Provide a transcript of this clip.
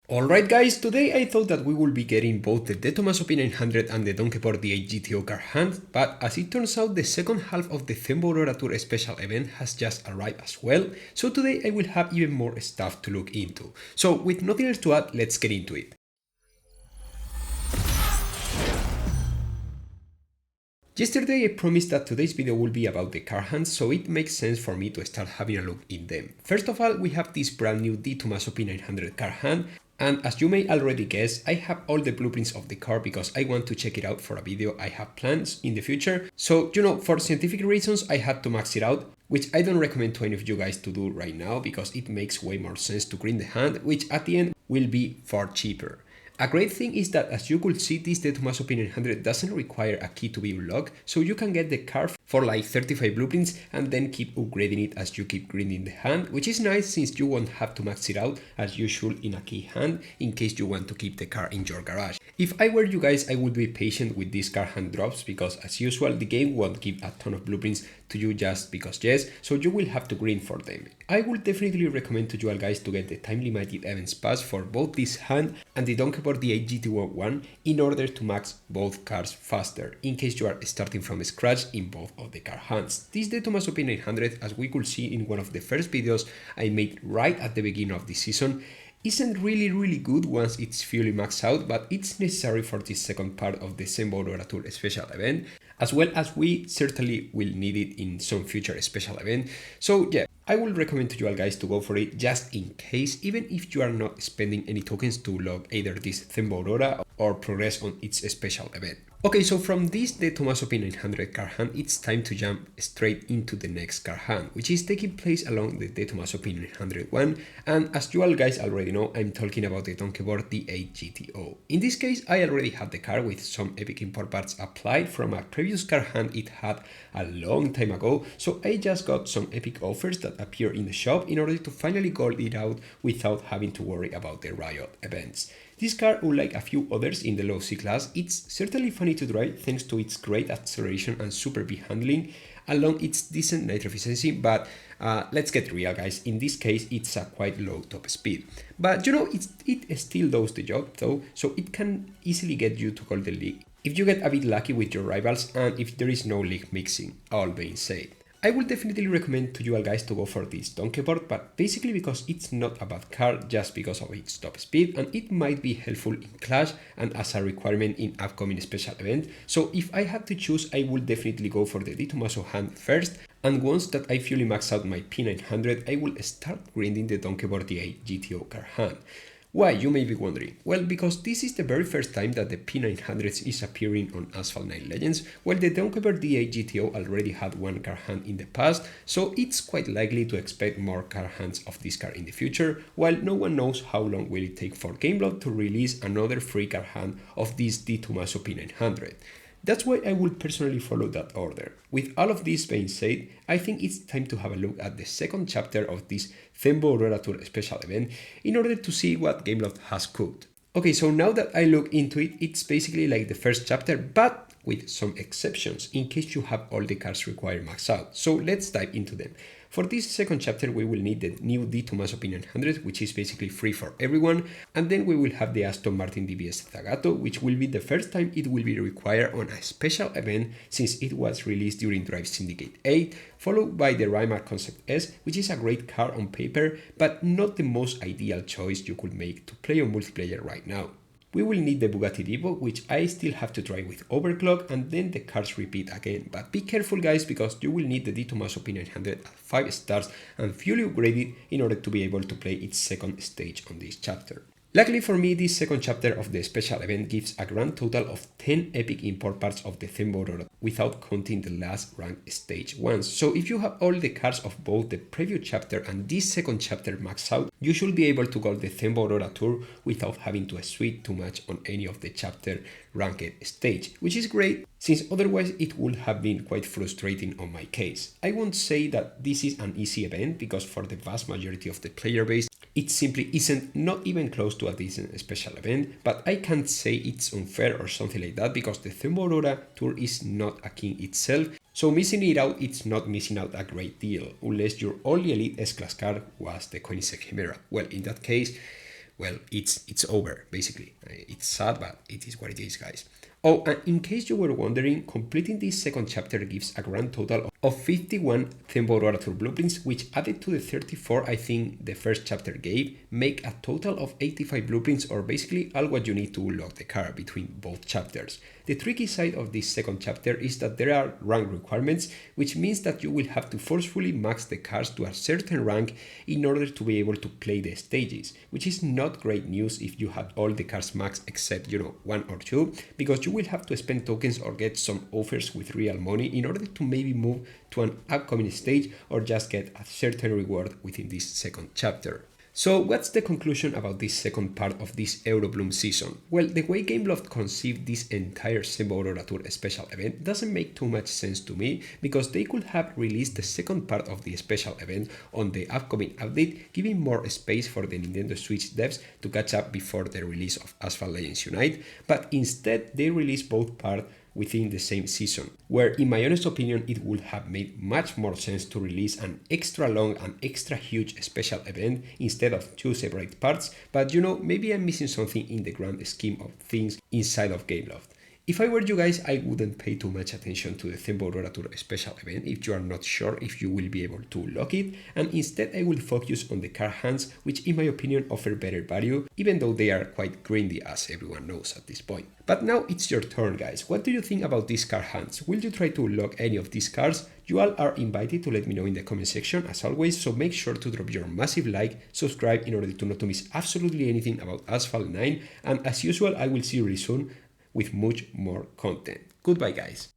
Alright guys, today I thought that we would be getting both the De Tomaso P900 and the Donkeyboard D8 GTO card hand, but as it turns out the second half of the Thembo Aurora Tour special event has just arrived as well, so today I will have even more stuff to look into. So with nothing else to add, let's get into it. Yesterday I promised that today's video will be about the card hands, so it makes sense for me to start having a look in them. First of all, we have this brand new De Tomaso P900 card hand, and as you may already guess, I have all the blueprints of the card because I want to check it out for a video I have plans in the future. So, for scientific reasons I had to max it out, which I don't recommend to any of you guys to do right now because it makes way more sense to green the hand, which at the end will be far cheaper. A great thing is that, as you could see, this De Tomaso P900 doesn't require a key to be unlocked, so you can get the card for like 35 blueprints and then keep upgrading it as you keep grinding the hand, which is nice since you won't have to max it out as usual in a key hand in case you want to keep the card in your garage. If I were you guys, I would be patient with these card hand drops because as usual the game won't give a ton of blueprints to you just because yes, so you will have to grind for them. I would definitely recommend to you all guys to get the time limited events pass for both this hand and the Donkeyboard D8 GTO one in order to max both cards faster in case you are starting from scratch in both of the card hands. This De Tomaso P900, as we could see in one of the first videos I made right at the beginning of the season, isn't really good once it's fully maxed out, but it's necessary for this second part of the Thembo Aurora Tour special event, as well as we certainly will need it in some future special event. So yeah, I will recommend to you all guys to go for it just in case, even if you are not spending any tokens to log either this Thembo Aurora or progress on its special event. Okay, so from this De Tomaso P900 card hand, it's time to jump straight into the next card hand, which is taking place along the De Tomaso P900 one, and as you all guys already know, I'm talking about the Donkeyboard D8 GTO. In this case, I already had the card with some epic import parts applied from a previous card hand it had a long time ago, so I just got some epic offers that appear in the shop in order to finally gold it out without having to worry about the Riot events. This card, unlike a few others in the low C class, it's certainly funny to drive thanks to its great acceleration and super B handling, along its decent nitro efficiency, but let's get real guys, in this case it's a quite low top speed. But it still does the job though, so it can easily get you to call the league if you get a bit lucky with your rivals and if there is no league mixing, all being said. I would definitely recommend to you all guys to go for this Donkeyboard, but basically because it's not a bad card just because of its top speed, and it might be helpful in Clash and as a requirement in upcoming special event. So if I had to choose, I would definitely go for the De Tomaso hand first, and once that I fully max out my P900, I will start grinding the Donkeyboard D8 GTO card hand. Why, you may be wondering? Well, because this is the very first time that the P900 is appearing on Asphalt 9 Legends, while the Donkeyboard D8 GTO already had one card hand in the past, so it's quite likely to expect more card hands of this card in the future, while no one knows how long will it take for Gameloft to release another free card hand of this De Tomaso P900. That's why I would personally follow that order. With all of this being said, I think it's time to have a look at the second chapter of this Thembo Aurora Tour special event in order to see what Gameloft has cooked. Okay, so now that I look into it, it's basically like the first chapter, but with some exceptions in case you have all the cards required maxed out. So let's dive into them. For this second chapter, we will need the new De Tomaso P900, which is basically free for everyone, and then we will have the Aston Martin DBS Zagato, which will be the first time it will be required on a special event since it was released during Drive Syndicate 8, followed by the Rymark Concept S, which is a great card on paper, but not the most ideal choice you could make to play on multiplayer right now. We will need the Bugatti Divo, which I still have to try with Overclock, and then the cards repeat again. But be careful guys, because you will need the De Tomaso P900 at 5 stars and fully upgraded in order to be able to play its second stage on this chapter. Luckily for me, this second chapter of the special event gives a grand total of 10 epic import parts of the Thembo Aurora without counting the last rank stage ones. So if you have all the cards of both the previous chapter and this second chapter maxed out, you should be able to go the Thembo Aurora Tour without having to sweat too much on any of the chapter ranked stage, which is great since otherwise it would have been quite frustrating on my case. I won't say that this is an easy event because for the vast majority of the player base, it simply isn't not even close to a decent special event, but I can't say it's unfair or something like that because the Thembo Aurora Tour is not a king itself, so missing it out, it's not missing out a great deal, unless your only elite S-Class card was the Koenigsegg Chimera. Well, in that case, well, it's over, basically. It's sad, but it is what it is, guys. Oh, and in case you were wondering, completing this second chapter gives a grand total of 51 Thembo Tour blueprints, which added to the 34 I think the first chapter gave, make a total of 85 blueprints, or basically all what you need to unlock the car between both chapters. The tricky side of this second chapter is that there are rank requirements, which means that you will have to forcefully max the cars to a certain rank in order to be able to play the stages, which is not great news if you have all the cars maxed except, one or two, because you will have to spend tokens or get some offers with real money in order to maybe move to an upcoming stage or just get a certain reward within this second chapter. So what's the conclusion about this second part of this Eurobloom season? Well, the way Gameloft conceived this entire Thembo Aurora Tour special event doesn't make too much sense to me, because they could have released the second part of the special event on the upcoming update, giving more space for the Nintendo Switch devs to catch up before the release of Asphalt Legends Unite, but instead they released both parts within the same season, where in my honest opinion it would have made much more sense to release an extra long and extra huge special event instead of two separate parts, but maybe I'm missing something in the grand scheme of things inside of Gameloft. If I were you guys, I wouldn't pay too much attention to the Thembo Aurora Tour special event if you are not sure if you will be able to unlock it, and instead I will focus on the car hunts, which in my opinion offer better value, even though they are quite grindy as everyone knows at this point. But now it's your turn, guys. What do you think about these car hunts? Will you try to unlock any of these cars? You all are invited to let me know in the comment section as always, so make sure to drop your massive like, subscribe in order to not to miss absolutely anything about Asphalt 9, and as usual I will see you really soon with much more content. Goodbye, guys.